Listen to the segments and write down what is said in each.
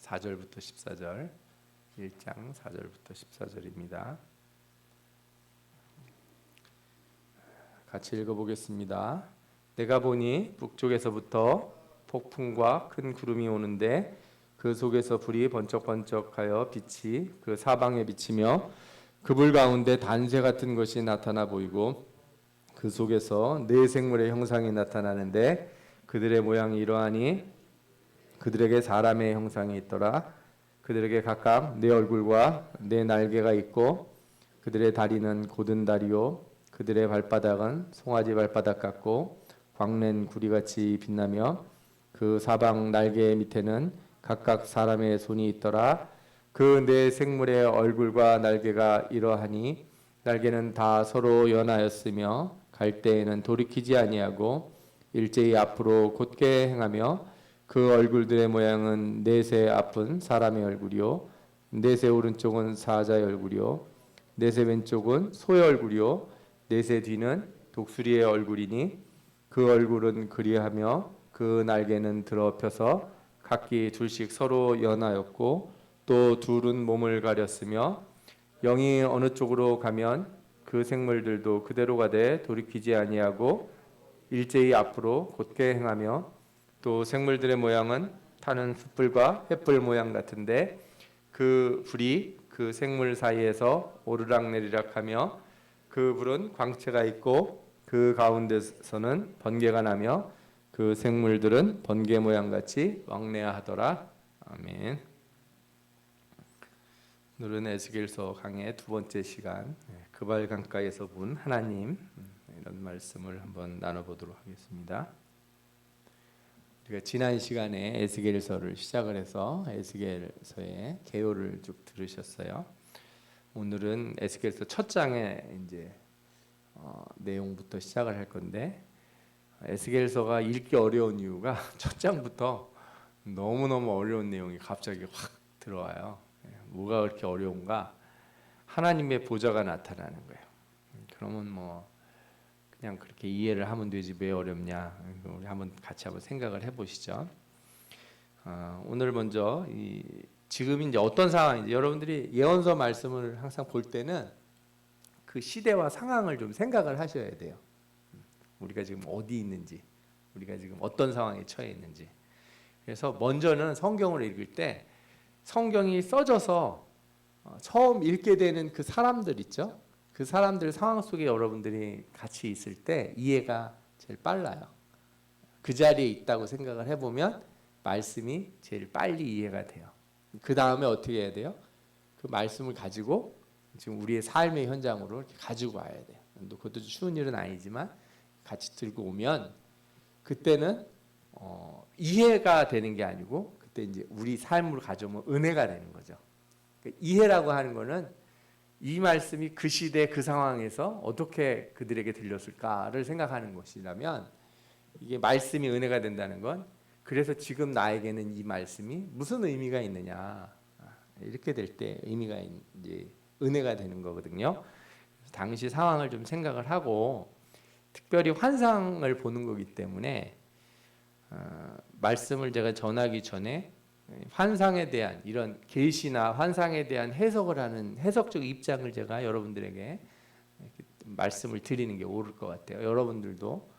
4절부터 14절, 1장 4절부터 14절입니다. 같이 읽어보겠습니다. 내가 보니 북쪽에서부터 폭풍과 큰 구름이 오는데 그 속에서 불이 번쩍번쩍하여 빛이 그 사방에 비치며 그 불 가운데 단새 같은 것이 나타나 보이고 그 속에서 네 생물의 형상이 나타나는데 그들의 모양이 이러하니 그들에게 사람의 형상이 있더라. 그들에게 각각 네 얼굴과 네 날개가 있고 그들의 다리는 곧은 다리요 그들의 발바닥은 송아지 발바닥 같고 광낸 구리같이 빛나며 그 사방 날개 밑에는 각각 사람의 손이 있더라. 그 네 생물의 얼굴과 날개가 이러하니 날개는 다 서로 연하였으며 갈 때에는 돌이키지 아니하고 일제히 앞으로 곧게 행하며 그 얼굴들의 모양은 넷의 앞은 사람의 얼굴이요 넷의 오른쪽은 사자의 얼굴이요 넷의 왼쪽은 소의 얼굴이요 넷의 뒤는 독수리의 얼굴이니 그 얼굴은 그리하며 그 날개는 드러펴서 각기 둘씩 서로 연하였고 또 둘은 몸을 가렸으며 영이 어느 쪽으로 가면 그 생물들도 그대로 가되 돌이키지 아니하고 일제히 앞으로 곧게 행하며 또 생물들의 모양은 타는 숯불과 횃불 모양 같은데 그 불이 그 생물 사이에서 오르락내리락 하며 그 불은 광채가 있고 그 가운데서는 번개가 나며 그 생물들은 번개 모양같이 왕래하더라. 아멘. 오늘은 에스겔서 강의 두 번째 시간 그발 강가에서 본 하나님 이런 말씀을 한번 나눠보도록 하겠습니다. 우리가 지난 시간에 에스겔서를 시작을 해서 에스겔서의 개요를 쭉 들으셨어요. 오늘은 에스겔서 첫 장의 이제 내용부터 시작을 할 건데 에스겔서가 읽기 어려운 이유가 첫 장부터 너무너무 어려운 내용이 갑자기 확 들어와요. 뭐가 그렇게 어려운가? 하나님의 보좌가 나타나는 거예요. 그러면 뭐 그냥 그렇게 이해를 하면 되지 왜 어렵냐? 우리 한번 같이 한번 생각을 해보시죠. 오늘 먼저 지금 이제 어떤 상황인지 여러분들이 예언서 말씀을 항상 볼 때는 그 시대와 상황을 좀 생각을 하셔야 돼요. 우리가 지금 어디 있는지, 우리가 지금 어떤 상황에 처해 있는지. 그래서 먼저는 성경을 읽을 때 성경이 써져서 처음 읽게 되는 그 사람들 있죠? 그 사람들 상황 속에 여러분들이 같이 있을 때 이해가 제일 빨라요. 그 자리에 있다고 생각을 해보면 말씀이 제일 빨리 이해가 돼요. 그 다음에 어떻게 해야 돼요? 그 말씀을 가지고 지금 우리의 삶의 현장으로 이렇게 가지고 와야 돼요. 그것도 쉬운 일은 아니지만 같이 들고 오면 그때는 이해가 되는 게 아니고 그때 이제 우리 삶으로 가져오면 은혜가 되는 거죠. 그러니까 이해라고 하는 거는 이 말씀이 그 시대 그 상황에서 어떻게 그들에게 들렸을까를 생각하는 것이라면 이게 말씀이 은혜가 된다는 건 그래서 지금 나에게는 이 말씀이 무슨 의미가 있느냐 이렇게 될 때 의미가 이제 은혜가 되는 거거든요. 당시 상황을 좀 생각을 하고 특별히 환상을 보는 거기 때문에 말씀을 제가 전하기 전에 환상에 대한 이런 계시나 환상에 대한 해석을 하는 해석적 입장을 제가 여러분들에게 말씀을 드리는 게 옳을 것 같아요. 여러분들도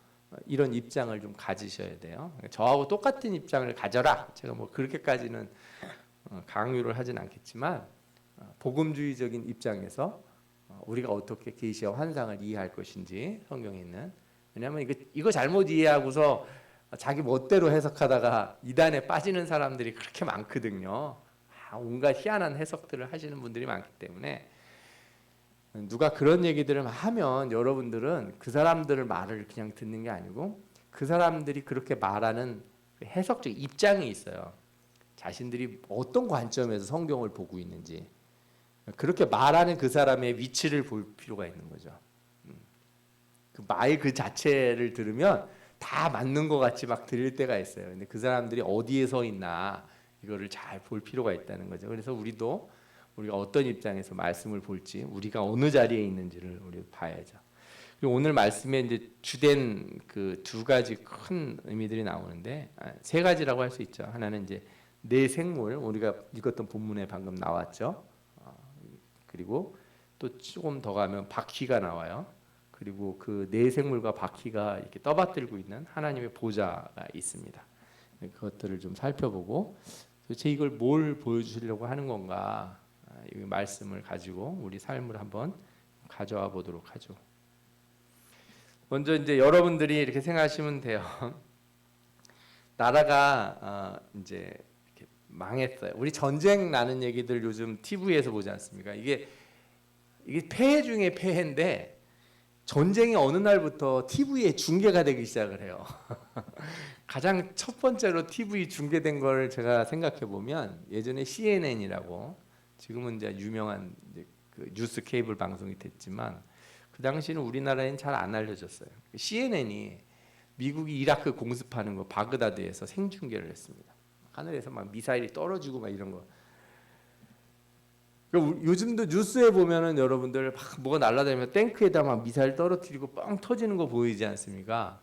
이런 입장을 좀 가지셔야 돼요. 저하고 똑같은 입장을 가져라. 제가 뭐 그렇게까지는 강요를 하진 않겠지만 복음주의적인 입장에서 우리가 어떻게 계시와 환상을 이해할 것인지 성경에 있는 왜냐하면 이거 잘못 이해하고서 자기 멋대로 해석하다가 이단에 빠지는 사람들이 그렇게 많거든요. 온갖 희한한 해석들을 하시는 분들이 많기 때문에 누가 그런 얘기들을 하면 여러분들은 그 사람들의 말을 그냥 듣는 게 아니고 그 사람들이 그렇게 말하는 해석적 입장이 있어요. 자신들이 어떤 관점에서 성경을 보고 있는지 그렇게 말하는 그 사람의 위치를 볼 필요가 있는 거죠. 그 말 그 자체를 들으면 다 맞는 것 같이 막 들릴 때가 있어요. 근데 그 사람들이 어디에 서 있나 이거를 잘 볼 필요가 있다는 거죠. 그래서 우리가 어떤 입장에서 말씀을 볼지, 우리가 어느 자리에 있는지를 우리 봐야죠. 그리고 오늘 말씀에 이제 주된 그 두 가지 큰 의미들이 나오는데 세 가지라고 할 수 있죠. 하나는 이제 네 생물, 우리가 읽었던 본문에 방금 나왔죠. 그리고 또 조금 더 가면 바퀴가 나와요. 그리고 그 네 생물과 바퀴가 이렇게 떠받들고 있는 하나님의 보좌가 있습니다. 그것들을 좀 살펴보고 도대체 이걸 뭘 보여주시려고 하는 건가, 이 말씀을 가지고 우리 삶을 한번 가져와 보도록 하죠. 먼저 이제 여러분들이 이렇게 생각하시면 돼요. 나라가 이제 이렇게 망했어요. 우리 전쟁 나는 얘기들 요즘 TV에서 보지 않습니까? 이게 폐해 중에 폐해인데 전쟁이 어느 날부터 TV에 중계가 되기 시작을 해요. 가장 첫 번째로 TV 중계된 걸 제가 생각해 보면 예전에 CNN이라고, 지금은 이제 유명한 이제 그 뉴스 케이블 방송이 됐지만 그 당시는 우리나라에는 잘 안 알려졌어요. CNN이 미국이 이라크 공습하는 거 바그다드에서 생중계를 했습니다. 하늘에서 막 미사일이 떨어지고 막 이런 거. 요즘도 뉴스에 보면은 여러분들 막 뭐가 날아다니면 탱크에다 막 미사일 떨어뜨리고 뻥 터지는 거 보이지 않습니까?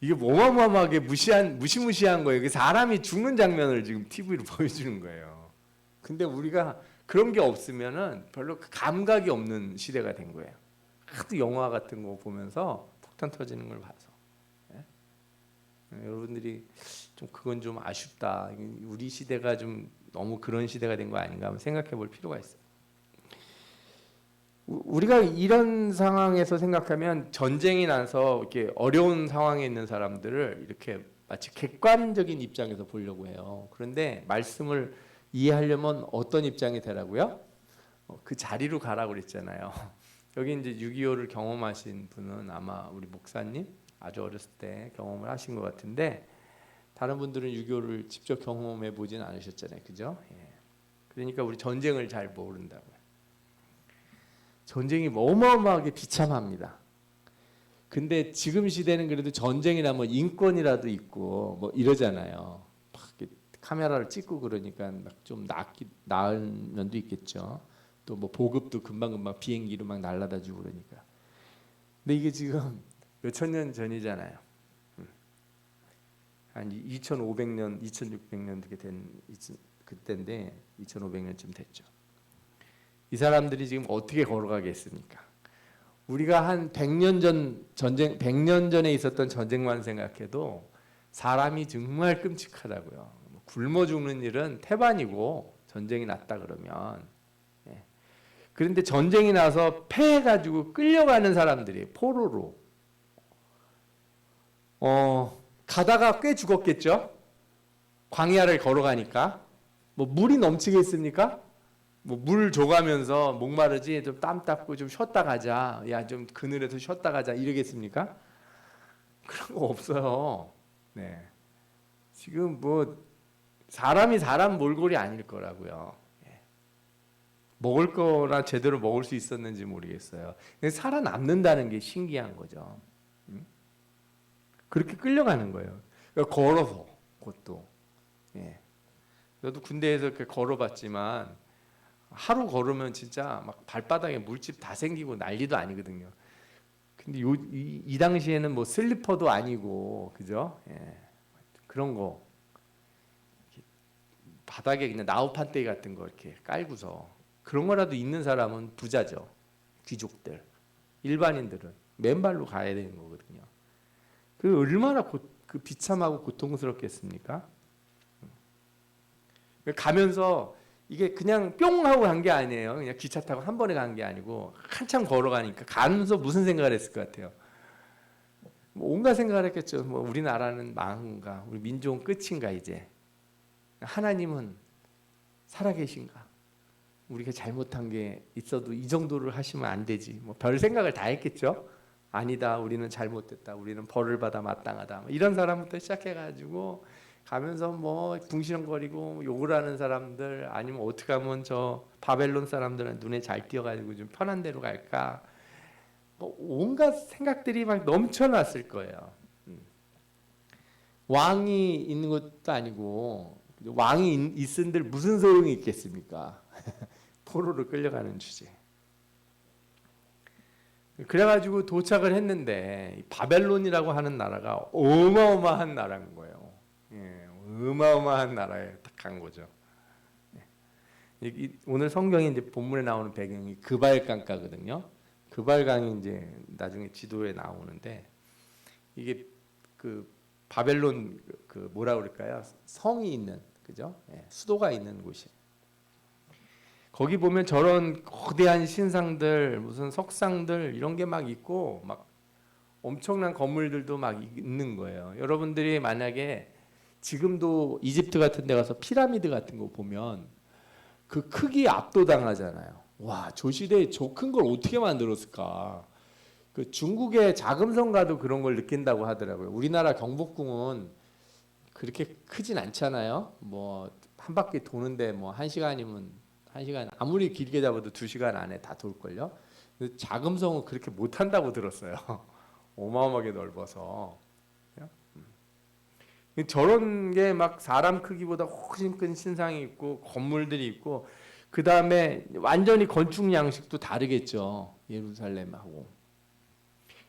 이게 어마어마하게 무시무시한 거예요. 사람이 죽는 장면을 지금 TV로 보여주는 거예요. 근데 우리가 그런 게 없으면은 별로 감각이 없는 시대가 된 거예요. 하도 영화 같은 거 보면서 폭탄 터지는 걸 봐서. 여러분들이 좀 그건 좀 아쉽다. 우리 시대가 좀 너무 그런 시대가 된 거 아닌가 한번 생각해 볼 필요가 있어요. 우리가 이런 상황에서 생각하면 전쟁이 나서 이렇게 어려운 상황에 있는 사람들을 이렇게 마치 객관적인 입장에서 보려고 해요. 그런데 말씀을 이해하려면 어떤 입장이 되라고요? 그 자리로 가라고 그랬잖아요. 여기 이제 6.25를 경험하신 분은 아마 우리 목사님, 아주 어렸을 때 경험을 하신 것 같은데 다른 분들은 6.25를 직접 경험해 보진 않으셨잖아요. 그죠? 예. 그러니까 우리 전쟁을 잘 모른다고요. 전쟁이 어마어마하게 비참합니다. 근데 지금 시대는 그래도 전쟁이나 뭐 인권이라도 있고 뭐 이러잖아요. 막 카메라를 찍고 그러니까 좀 나은 면도 있겠죠. 또 뭐 보급도 금방금방 비행기로 막 날라다 주고 그러니까. 근데 이게 지금 몇천 년 전이잖아요. 한 2500년, 2600년 이렇게 된 그때인데 2500년쯤 됐죠. 이 사람들이 지금 어떻게 걸어가겠습니까? 우리가 한 100년 전 전쟁, 100년 전에 있었던 전쟁만 생각해도 사람이 정말 끔찍하다고요. 굶어 죽는 일은 태반이고 전쟁이 났다 그러면. 예. 그런데 전쟁이 나서 패해가지고 끌려가는 사람들이 포로로 가다가 꽤 죽었겠죠. 광야를 걸어가니까 뭐 물이 넘치겠습니까? 뭐 물 줘가면서 목마르지 좀 땀 닦고 좀 쉬었다 가자. 야 좀 그늘에서 쉬었다 가자 이러겠습니까? 그런 거 없어요. 네. 지금 뭐 사람이 사람 몰골이 아닐 거라고요. 예. 먹을 거나 제대로 먹을 수 있었는지 모르겠어요. 살아남는다는 게 신기한 거죠. 그렇게 끌려가는 거예요. 그러니까 걸어서 그것도. 예. 저도 군대에서 이렇게 걸어봤지만 하루 걸으면 진짜 막 발바닥에 물집 다 생기고 난리도 아니거든요. 근데 이 당시에는 뭐 슬리퍼도 아니고 그죠? 예. 그런 거 바닥에 그냥 나우판떼기 같은 거 이렇게 깔고서 그런 거라도 있는 사람은 부자죠. 귀족들, 일반인들은 맨발로 가야 되는 거거든요. 그 얼마나 그 비참하고 고통스럽겠습니까? 가면서 이게 그냥 뿅 하고 간 게 아니에요. 그냥 기차 타고 한 번에 간 게 아니고 한참 걸어가니까 가면서 무슨 생각을 했을 것 같아요. 뭐 온갖 생각을 했겠죠. 뭐 우리나라는 망한가, 우리 민족은 끝인가 이제. 하나님은 살아계신가? 우리가 잘못한 게 있어도 이 정도를 하시면 안 되지. 뭐 별 생각을 다 했겠죠. 아니다, 우리는 잘못됐다, 우리는 벌을 받아 마땅하다. 뭐 이런 사람부터 시작해가지고 가면서 뭐 붕시렁거리고 욕을 하는 사람들, 아니면 어떻게 하면 저 바벨론 사람들은 눈에 잘 띄어가지고 좀 편한 데로 갈까. 뭐 온갖 생각들이 막 넘쳐났을 거예요. 왕이 있는 것도 아니고 왕이 있은들 무슨 소용이 있겠습니까? 포로로 끌려가는 주제. 그래가지고 도착을 했는데 바벨론이라고 하는 나라가 어마어마한 나라인 거예요. 예, 어마어마한 나라에 딱 간 거죠. 오늘 성경에 이제 본문에 나오는 배경이 그발강가거든요. 그발강이 이제 나중에 지도에 나오는데 이게 그 바벨론 그 뭐라 그럴까요? 성이 있는 그죠? 수도가 있는 곳이. 거기 보면 저런 거대한 신상들 무슨 석상들 이런 게 막 있고 막 엄청난 건물들도 막 있는 거예요. 여러분들이 만약에 지금도 이집트 같은 데 가서 피라미드 같은 거 보면 그 크기 압도당하잖아요. 와, 저 시대에 저 큰 걸 어떻게 만들었을까? 그 중국의 자금성가도 그런 걸 느낀다고 하더라고요. 우리나라 경복궁은 그렇게 크진 않잖아요. 뭐 한 바퀴 도는데 뭐 1시간이면 1시간 아무리 길게 잡아도 2시간 안에 다 돌걸요. 자금성은 그렇게 못한다고 들었어요. 어마어마하게 넓어서. 저런 게 막 사람 크기보다 훨씬 큰 신상이 있고 건물들이 있고 그 다음에 완전히 건축 양식도 다르겠죠. 예루살렘하고.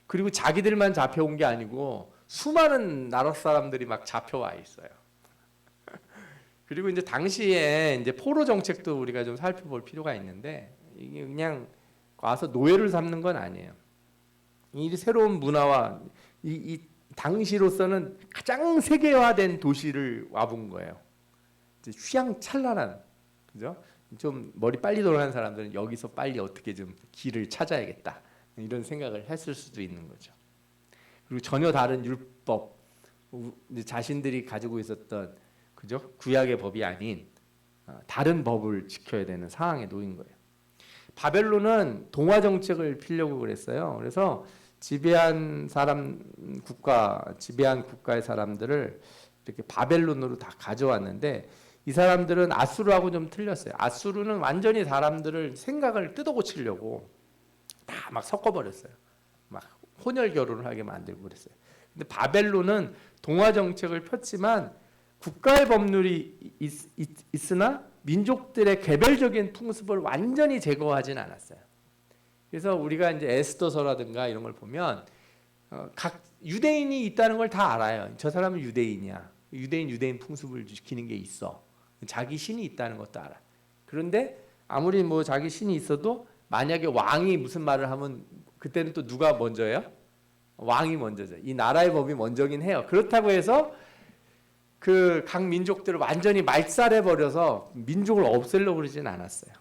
그리고 자기들만 잡혀온 게 아니고 수많은 나라 사람들이 막 잡혀와 있어요. 그리고 이제 당시에 이제 포로 정책도 우리가 좀 살펴볼 필요가 있는데 이게 그냥 와서 노예를 삼는 건 아니에요. 이 새로운 문화와 이 당시로서는 가장 세계화된 도시를 와본 거예요. 휘황찬란한, 그죠? 좀 머리 빨리 돌아가는 사람들은 여기서 빨리 어떻게 좀 길을 찾아야겠다 이런 생각을 했을 수도 있는 거죠. 그리고 전혀 다른 율법, 자신들이 가지고 있었던 그죠? 구약의 법이 아닌 다른 법을 지켜야 되는 상황에 놓인 거예요. 바벨론은 동화 정책을 피려고 그랬어요. 그래서 지배한 국가의 사람들을 이렇게 바벨론으로 다 가져왔는데 이 사람들은 아수르하고 좀 틀렸어요. 아수르는 완전히 사람들을 생각을 뜯어고치려고 다 막 섞어버렸어요. 막 혼혈 결혼을 하게 만들고 그랬어요. 근데 바벨론은 동화 정책을 폈지만 국가의 법률이 있으나 민족들의 개별적인 풍습을 완전히 제거하진 않았어요. 그래서 우리가 이제 에스더서라든가 이런 걸 보면 각 유대인이 있다는 걸 다 알아요. 저 사람은 유대인이야. 유대인 풍습을 지키는 게 있어. 자기 신이 있다는 것도 알아. 그런데 아무리 뭐 자기 신이 있어도 만약에 왕이 무슨 말을 하면 그때는 또 누가 먼저예요? 왕이 먼저죠. 이 나라의 법이 먼저긴 해요. 그렇다고 해서 그 각 민족들을 완전히 말살해 버려서 민족을 없애려고 그러진 않았어요.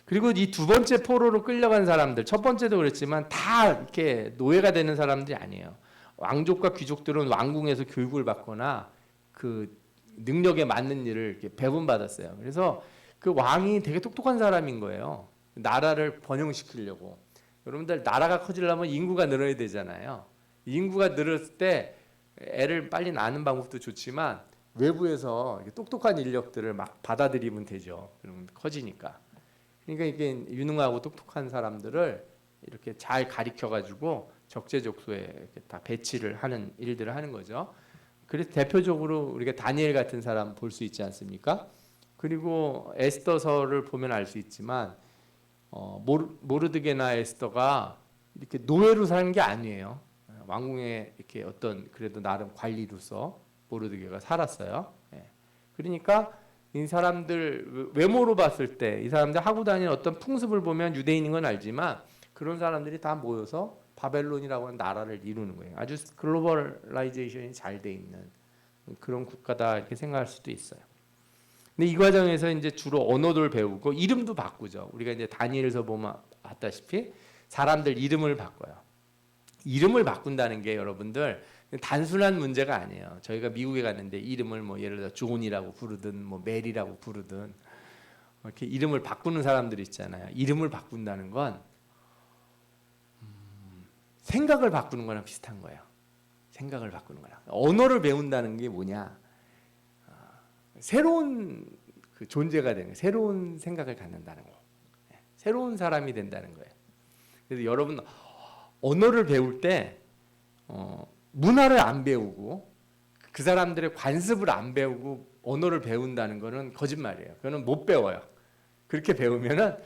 그리고 이 두 번째 포로로 끌려간 사람들, 첫 번째도 그랬지만 다 이렇게 노예가 되는 사람들이 아니에요. 왕족과 귀족들은 왕궁에서 교육을 받거나 그 능력에 맞는 일을 이렇게 배분받았어요. 그래서 그 왕이 되게 똑똑한 사람인 거예요. 나라를 번영시키려고. 여러분들 나라가 커지려면 인구가 늘어야 되잖아요. 인구가 늘었을 때 애를 빨리 낳는 방법도 좋지만 외부에서 똑똑한 인력들을 막 받아들이면 되죠. 그러면 커지니까. 그러니까 이게 유능하고 똑똑한 사람들을 이렇게 잘 가리켜가지고 적재적소에 이렇게 다 배치를 하는 일들을 하는 거죠. 그래서 대표적으로 우리가 다니엘 같은 사람 볼 수 있지 않습니까? 그리고 에스더서를 보면 알 수 있지만 모르드게나 에스더가 이렇게 노예로 사는 게 아니에요. 왕궁에 이렇게 어떤 그래도 나름 관리로서 모르드게가 살았어요. 그러니까 이 사람들 외모로 봤을 때 이 사람들 하고 다니는 어떤 풍습을 보면 유대인인 건 알지만 그런 사람들이 다 모여서 바벨론이라고 하는 나라를 이루는 거예요. 아주 글로벌라이제이션이 잘 돼 있는 그런 국가다 이렇게 생각할 수도 있어요. 근데 이 과정에서 이제 주로 언어를 배우고 이름도 바꾸죠. 우리가 이제 다니엘서 보면 봤다시피 사람들 이름을 바꿔요. 이름을 바꾼다는 게 여러분들 단순한 문제가 아니에요. 저희가 미국에 갔는데 이름을 뭐 예를 들어 존이라고 부르든 뭐 메리라고 부르든 이렇게 이름을 바꾸는 사람들이 있잖아요. 이름을 바꾼다는 건 생각을 바꾸는 거랑 비슷한 거예요. 생각을 바꾸는 거랑. 언어를 배운다는 게 뭐냐? 새로운 그 존재가 되는 거예요. 새로운 생각을 갖는다는 거. 새로운 사람이 된다는 거예요. 그래서 여러분 언어를 배울 때 문화를 안 배우고 그 사람들의 관습을 안 배우고 언어를 배운다는 거는 거짓말이에요. 그거는 못 배워요. 그렇게 배우면은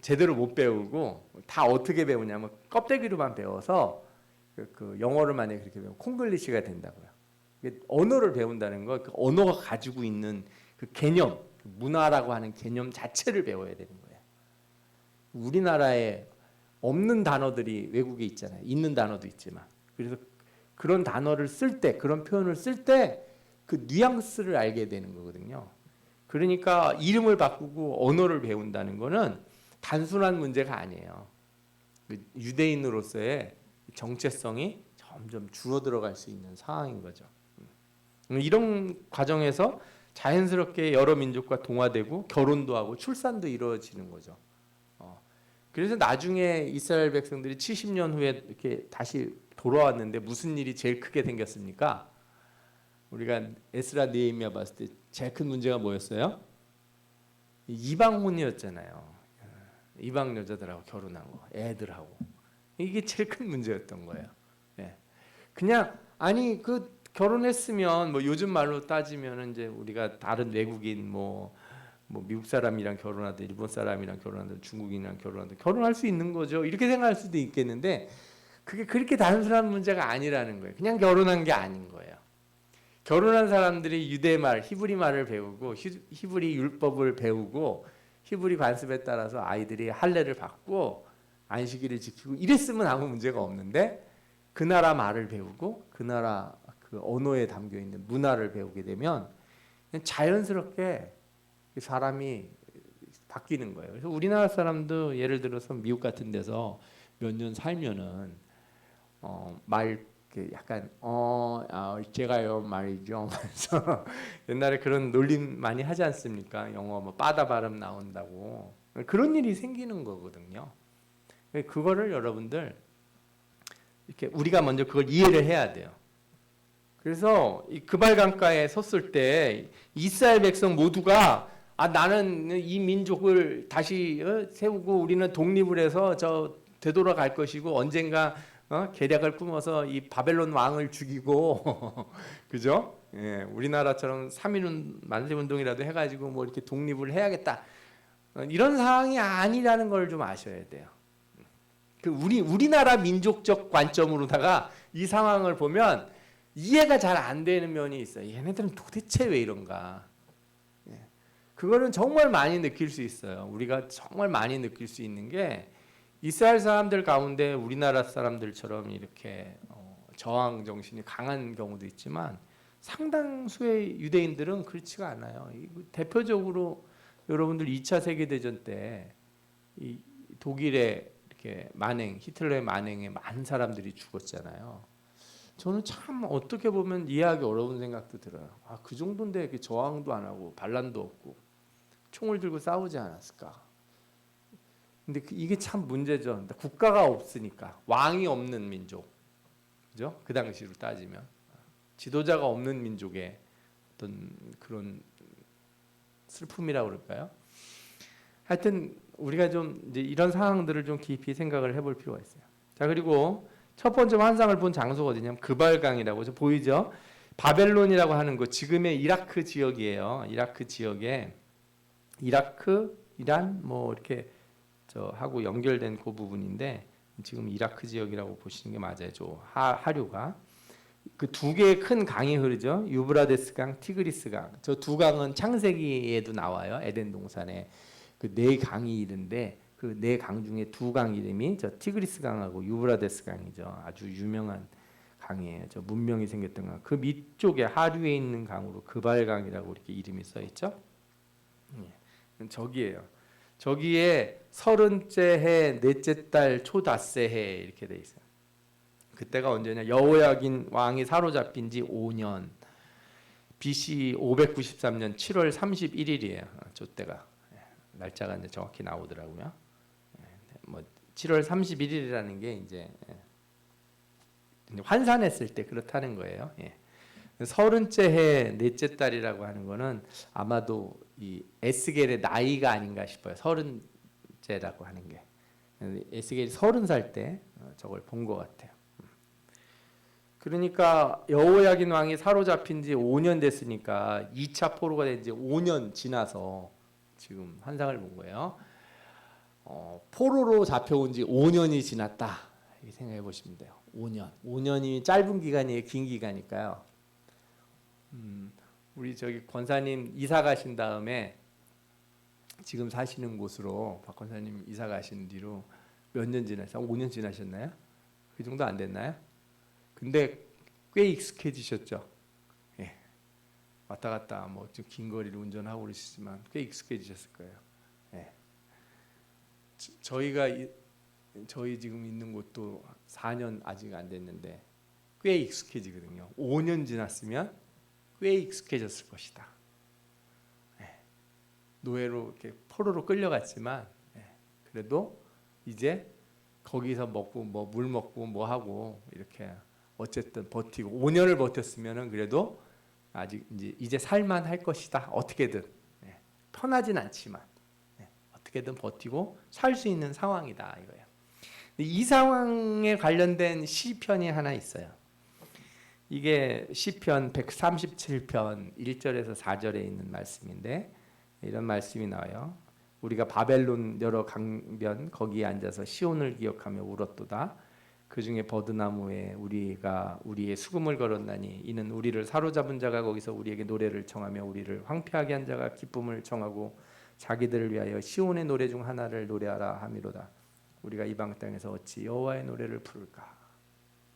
제대로 못 배우고 다 어떻게 배우냐면 껍데기로만 배워서 그 영어를 만약에 그렇게 배우면 콩글리시가 된다고요. 언어를 배운다는 거, 그 언어가 가지고 있는 그 개념, 문화라고 하는 개념 자체를 배워야 되는 거예요. 우리나라에 없는 단어들이 외국에 있잖아요. 있는 단어도 있지만. 그래서 그런 단어를 쓸 때, 그런 표현을 쓸 때 그 뉘앙스를 알게 되는 거거든요. 그러니까 이름을 바꾸고 언어를 배운다는 거는 단순한 문제가 아니에요. 유대인으로서의 정체성이 점점 줄어들어갈 수 있는 상황인 거죠. 이런 과정에서 자연스럽게 여러 민족과 동화되고 결혼도 하고 출산도 이루어지는 거죠. 그래서 나중에 이스라엘 백성들이 70년 후에 이렇게 다시 돌아왔는데 무슨 일이 제일 크게 생겼습니까? 우리가 에스라 느헤미야 봤을 때 제일 큰 문제가 뭐였어요? 이방혼이었잖아요. 이방 여자들하고 결혼한 거, 애들하고. 이게 제일 큰 문제였던 거예요. 그냥 아니 그 결혼했으면 뭐 요즘 말로 따지면 이제 우리가 다른 외국인 뭐 미국 사람이랑 결혼하든 일본 사람이랑 결혼하든 중국인이랑 결혼하든 결혼할 수 있는 거죠. 이렇게 생각할 수도 있겠는데 그게 그렇게 단순한 문제가 아니라는 거예요. 그냥 결혼한 게 아닌 거예요. 결혼한 사람들이 유대말, 히브리 말을 배우고 히브리 율법을 배우고 히브리 관습에 따라서 아이들이 할례를 받고 안식일을 지키고 이랬으면 아무 문제가 없는데 그 나라 말을 배우고 그 나라 그 언어에 담겨 있는 문화를 배우게 되면 그냥 자연스럽게 사람이 바뀌는 거예요. 그래서 우리나라 사람도 예를 들어서 미국 같은 데서 몇 년 살면은 말 약간 제가요 말이죠. 그래서 옛날에 그런 놀림 많이 하지 않습니까? 영어 뭐 빠다 발음 나온다고 그런 일이 생기는 거거든요. 그거를 여러분들 이렇게 우리가 먼저 그걸 이해를 해야 돼요. 그래서 이 그발 강가에 섰을 때 이스라엘 백성 모두가 나는 이 민족을 다시 세우고 우리는 독립을 해서 저 되돌아갈 것이고 언젠가 계략을 꾸며서 이 바벨론 왕을 죽이고 그죠? 예, 우리나라처럼 3.1 만세운동이라도 해가지고 뭐 이렇게 독립을 해야겠다 이런 상황이 아니라는 걸 좀 아셔야 돼요. 그 우리나라 민족적 관점으로다가 이 상황을 보면 이해가 잘 안 되는 면이 있어요. 얘네들은 도대체 왜 이런가? 그거는 정말 많이 느낄 수 있어요. 우리가 정말 많이 느낄 수 있는 게 이스라엘 사람들 가운데 우리나라 사람들처럼 이렇게 저항 정신이 강한 경우도 있지만 상당수의 유대인들은 그렇지가 않아요. 대표적으로 여러분들 2차 세계대전 때 이 독일의 이렇게 만행, 히틀러의 만행에 많은 사람들이 죽었잖아요. 저는 참 어떻게 보면 이해하기 어려운 생각도 들어요. 그 정도인데 이렇게 저항도 안 하고 반란도 없고 총을 들고 싸우지 않았을까? 근데 이게 참 문제죠. 국가가 없으니까 왕이 없는 민족, 그죠? 그 당시로 따지면 지도자가 없는 민족의 어떤 그런 슬픔이라고 그럴까요? 하여튼 우리가 좀 이제 이런 상황들을 좀 깊이 생각을 해볼 필요가 있어요. 자, 그리고 첫 번째 환상을 본 장소가 어디냐면 그발강이라고 보이죠? 바벨론이라고 하는 곳 지금의 이라크 지역이에요. 이라크 지역에 이라크, 이란 뭐 이렇게 하고 연결된 그 부분인데 지금 이라크 지역이라고 보시는 게 맞아요. 저 하류가 그 두 개의 큰 강이 흐르죠. 유브라데스 강, 티그리스 강. 저 두 강은 창세기에도 나와요. 에덴 동산에 그 네 강이 있는데 그 네 강 중에 두 강 이름이 저 티그리스 강하고 유브라데스 강이죠. 아주 유명한 강이에요. 저 문명이 생겼던 강. 그 밑쪽에 하류에 있는 강으로 그발강이라고 이렇게 이름이 써 있죠. 저기예요. 저기에 30째 해 넷째 달 초닷새 해 이렇게 돼 있어요. 그때가 언제냐? 여호야긴 왕이 사로잡힌 지 5년. BC 593년 7월 31일이에요. 저 때가 날짜가 이제 정확히 나오더라고요. 뭐 7월 31일이라는 게 이제 환산했을 때 그렇다는 거예요. 30째 해 넷째 달이라고 하는 거는 아마도 이 에스겔의 나이가 아닌가 싶어요. 30째라고 하는 게 에스겔이 30살 때 저걸 본 것 같아요. 그러니까 여호야긴 왕이 사로잡힌 지 5년 됐으니까 2차 포로가 된 지 5년 지나서 지금 환상을 본 거예요. 포로로 잡혀온 지 5년이 지났다. 이렇게 생각해 보시면 돼요. 5년. 5년이 짧은 기간이에요, 긴 기간일까요? 우리 저기 권사님 이사 가신 다음에 지금 사시는 곳으로 박 권사님 이사 가신 뒤로 몇 년 지나셨어요? 5년 지나셨나요? 그 정도 안 됐나요? 근데 꽤 익숙해지셨죠? 예. 왔다 갔다 뭐 좀 긴 거리를 운전하고 그러시지만 꽤 익숙해지셨을 거예요. 예. 저희 지금 있는 곳도 4년 아직 안 됐는데 꽤 익숙해지거든요. 5년 지났으면 꽤 익숙해졌을 것이다. 예. 노예로 이렇게 포로로 끌려갔지만 그래도 이제 거기서 먹고 뭐 물 먹고 뭐 하고 이렇게 어쨌든 버티고 5년을 버텼으면은 그래도 아직 이제 살만 할 것이다. 어떻게든 편하진 않지만 어떻게든 버티고 살 수 있는 상황이다 이거예요. 이 상황에 관련된 시편이 하나 있어요. 이게 시편 137편 1절에서 4절에 있는 말씀인데 이런 말씀이 나와요. 우리가 바벨론 여러 강변 거기에 앉아서 시온을 기억하며 울었도다. 그 중에 버드나무에 우리가 우리의 수금을 걸었나니 이는 우리를 사로잡은 자가 거기서 우리에게 노래를 청하며 우리를 황폐하게 한 자가 기쁨을 청하고 자기들을 위하여 시온의 노래 중 하나를 노래하라 하미로다. 우리가 이방 땅에서 어찌 여호와의 노래를 부를까.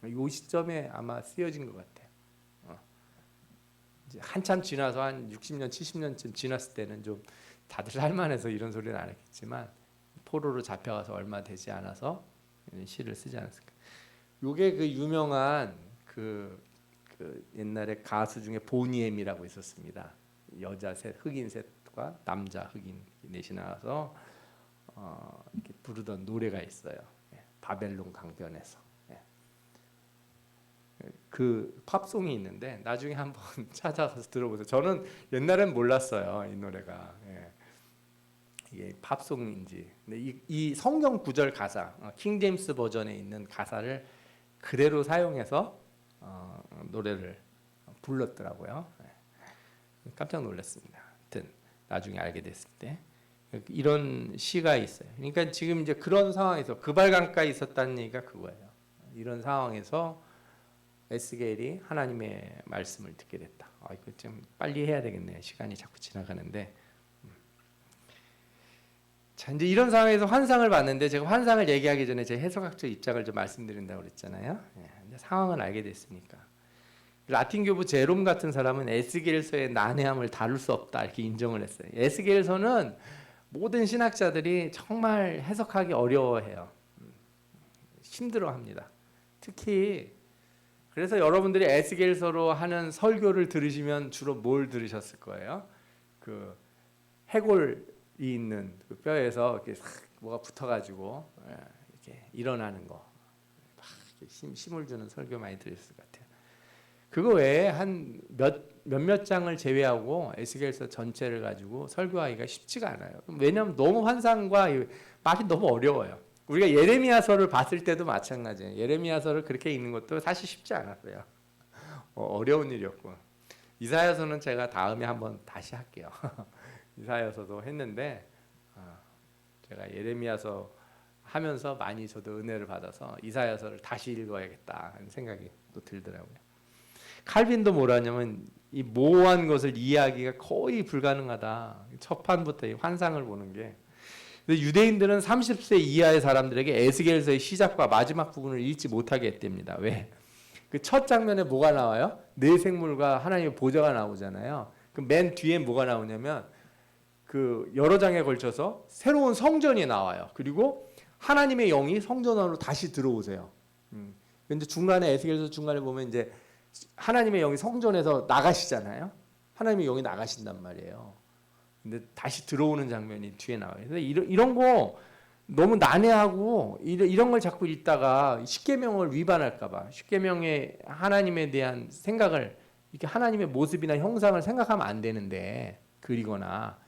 이 시점에 아마 쓰여진 것 같아요. 이제 한참 지나서 한 60년 70년쯤 지났을 때는 좀 다들 살만해서 이런 소리는 안 했겠지만 포로로 잡혀가서 얼마 되지 않아서 이런 시를 쓰지 않았을까. 요게 그 유명한 그 옛날에 가수 중에 보니엠이라고 있었습니다. 여자 셋 흑인 셋과 남자 흑인 넷이 나와서 이렇게 부르던 노래가 있어요. 바벨론 강변에서. 그 팝송이 있는데 나중에 한번 찾아가서 들어보세요. 저는 옛날엔 몰랐어요 이 노래가. 이게 팝송인지. 근데 이 성경 구절 가사, 킹 제임스 버전에 있는 가사를 그대로 사용해서 노래를 불렀더라고요. 깜짝 놀랐습니다. 하여튼 나중에 알게 됐을 때 이런 시가 있어요. 그러니까 지금 이제 그런 상황에서 그발강가에 있었다는 얘기가 그거예요. 이런 상황에서 에스겔이 하나님의 말씀을 듣게 됐다. 이거 좀 빨리 해야 되겠네요. 시간이 자꾸 지나가는데. 자, 이제 이런 상황에서 환상을 봤는데 제가 환상을 얘기하기 전에 제 해석학적 입장을 좀 말씀드린다고 그랬잖아요. 이제 상황을 알게 됐으니까. 라틴 교부 제롬 같은 사람은 에스겔서의 난해함을 다룰 수 없다 이렇게 인정을 했어요. 에스겔서는 모든 신학자들이 정말 해석하기 어려워해요. 힘들어합니다. 특히 그래서 여러분들이 에스겔서로 하는 설교를 들으시면 주로 뭘 들으셨을 거예요? 그 해골이 있는 그 뼈에서 이렇게 뭐가 붙어가지고 이렇게 일어나는 거, 힘을 주는 설교 많이 들으셨을 것 같아요. 그거 외에 한 몇몇 장을 제외하고 에스겔서 전체를 가지고 설교하기가 쉽지가 않아요. 왜냐하면 너무 환상과 말이 너무 어려워요. 우리가 예레미야서를 봤을 때도 마찬가지예요. 예레미야서를 그렇게 읽는 것도 사실 쉽지 않았어요. 어려운 일이었고. 이사야서는 제가 다음에 한번 다시 할게요. 이사야서도 했는데 제가 예레미야서 하면서 많이 저도 은혜를 받아서 이사야서를 다시 읽어야겠다 하는 생각이 또 들더라고요. 칼빈도 뭐라냐면 이 모호한 것을 이해하기가 거의 불가능하다. 첫 판부터 이 환상을 보는 게. 유대인들은 30세 이하의 사람들에게 에스겔서의 시작과 마지막 부분을 읽지 못하게 했답니다. 왜? 그 첫 장면에 뭐가 나와요? 네 생물과 하나님의 보좌가 나오잖아요. 그 맨 뒤에 뭐가 나오냐면 그 여러 장에 걸쳐서 새로운 성전이 나와요. 그리고 하나님의 영이 성전 안으로 다시 들어오세요. 근데 중간에 에스겔서 중간에 보면 이제 하나님의 영이 성전에서 나가시잖아요. 하나님의 영이 나가신단 말이에요. 근데 다시 들어오는 장면이 뒤에 나와요. 그래서 이런 거 너무 난해하고 이런 걸 자꾸 읽다가 십계명을 위반할까봐 십계명의 하나님에 대한 생각을 이렇게 하나님의 모습이나 형상을 생각하면 안 되는데 그리거나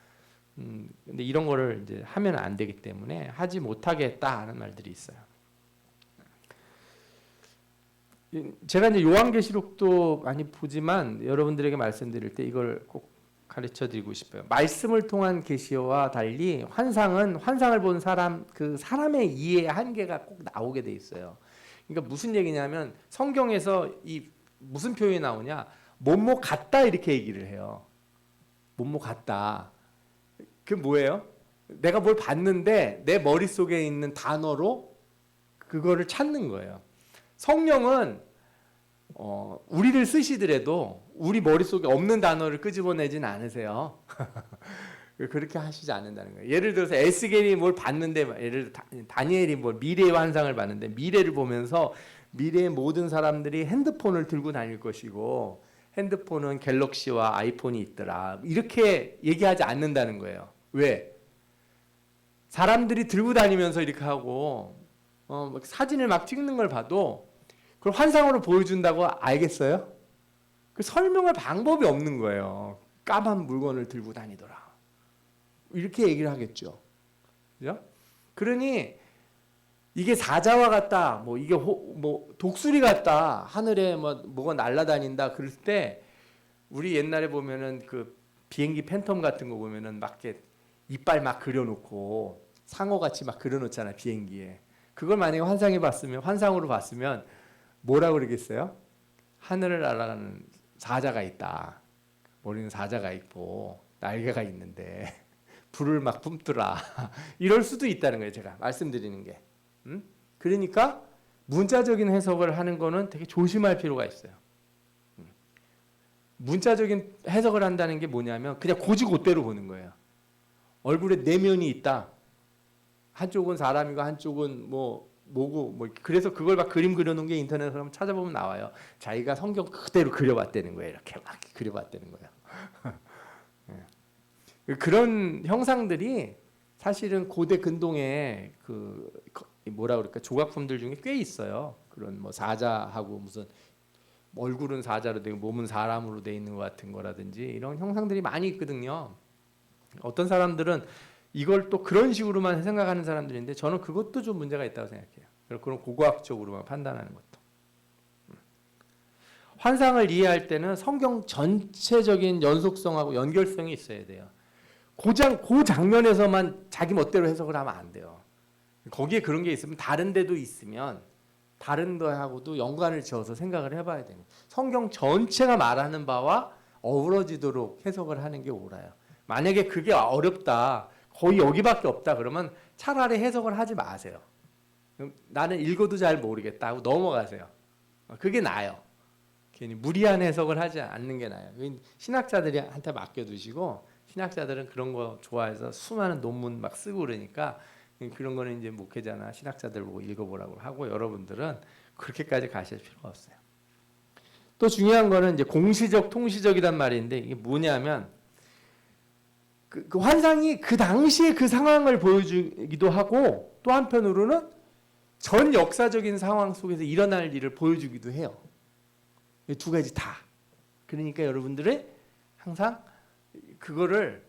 근데 이런 거를 이제 하면 안 되기 때문에 하지 못하게 했다는 말들이 있어요. 제가 이제 요한계시록도 많이 보지만 여러분들에게 말씀드릴 때 이걸 꼭 가르쳐 드리고 싶어요. 말씀을 통한 계시와 달리 환상을 본 사람 그 사람의 이해의 한계가 꼭 나오게 돼 있어요. 그러니까 무슨 얘기냐면 성경에서 이 무슨 표현이 나오냐? 뭐뭐 같다 이렇게 얘기를 해요. 뭐뭐 같다. 그게 뭐예요? 내가 뭘 봤는데 내 머릿속에 있는 단어로 그거를 찾는 거예요. 성령은 우리를 쓰시더라도 우리 머릿속에 없는 단어를 끄집어내진 않으세요. 그렇게 하시지 않는다는 거예요. 예를 들어서 에스겔이 뭘 봤는데, 예를 들어 다니엘이 뭘 미래의 환상을 봤는데, 미래를 보면서 미래의 모든 사람들이 핸드폰을 들고 다닐 것이고 핸드폰은 갤럭시와 아이폰이 있더라, 이렇게 얘기하지 않는다는 거예요. 왜? 사람들이 들고 다니면서 이렇게 하고 사진을 막 찍는 걸 봐도 그걸 환상으로 보여준다고 알겠어요? 그 설명할 방법이 없는 거예요. 까만 물건을 들고 다니더라, 이렇게 얘기를 하겠죠. 그죠? 그러니 이게 사자와 같다, 뭐 이게 뭐 독수리 같다, 하늘에 뭐가 날아다닌다, 그럴 때 우리 옛날에 보면은 그 비행기 팬텀 같은 거 보면은 막 이렇게 이빨 막 그려놓고 상어 같이 막 그려놓잖아, 비행기에. 그걸 만약에 환상으로 봤으면 뭐라고 그러겠어요? 하늘을 날아가는 사자가 있다. 머리는 사자가 있고 날개가 있는데 불을 막 뿜더라. 이럴 수도 있다는 거예요, 제가 말씀드리는 게. 그러니까 문자적인 해석을 하는 거는 되게 조심할 필요가 있어요. 문자적인 해석을 한다는 게 뭐냐면 그냥 고지고대로 보는 거예요. 얼굴에 내면이 있다. 한쪽은 사람이고 한쪽은 뭐고 그래서 그걸 막 그림 그려놓은 게 인터넷에 한번 찾아보면 나와요. 자기가 성경 그대로 그려봤다는 거예요. 이렇게 막 그려봤다는 거예요. 그런 형상들이 사실은 고대 근동에 뭐라 그럴까, 조각품들 중에 꽤 있어요. 그런 뭐 사자하고 무슨 얼굴은 사자로 되고 몸은 사람으로 돼 있는 것 같은 거라든지 이런 형상들이 많이 있거든요. 어떤 사람들은 이걸 또 그런 식으로만 생각하는 사람들인데 저는 그것도 좀 문제가 있다고 생각해요. 그런 고고학적으로만 판단하는 것도. 환상을 이해할 때는 성경 전체적인 연속성하고 연결성이 있어야 돼요. 그 장면에서만 자기 멋대로 해석을 하면 안 돼요. 거기에 그런 게 있으면 다른 데도 있으면 다른 거하고도 연관을 지어서 생각을 해봐야 됩니다. 성경 전체가 말하는 바와 어우러지도록 해석을 하는 게 옳아요. 만약에 그게 어렵다, 거의 여기밖에 없다, 그러면 차라리 해석을 하지 마세요. 나는 읽어도 잘 모르겠다 하고 넘어가세요. 그게 나아요. 괜히 무리한 해석을 하지 않는 게 나아요. 신학자들한테 맡겨두시고, 신학자들은 그런 거 좋아해서 수많은 논문 막 쓰고 그러니까 그런 거는 이제 목회자나 신학자들 보고 읽어보라고 하고, 여러분들은 그렇게까지 가실 필요가 없어요. 또 중요한 거는 이제 공시적, 통시적이란 말인데 이게 뭐냐면 그 환상이 그 당시에 그 상황을 보여주기도 하고 또 한편으로는 전 역사적인 상황 속에서 일어날 일을 보여주기도 해요. 이 두 가지 다. 그러니까 여러분들이 항상 그거를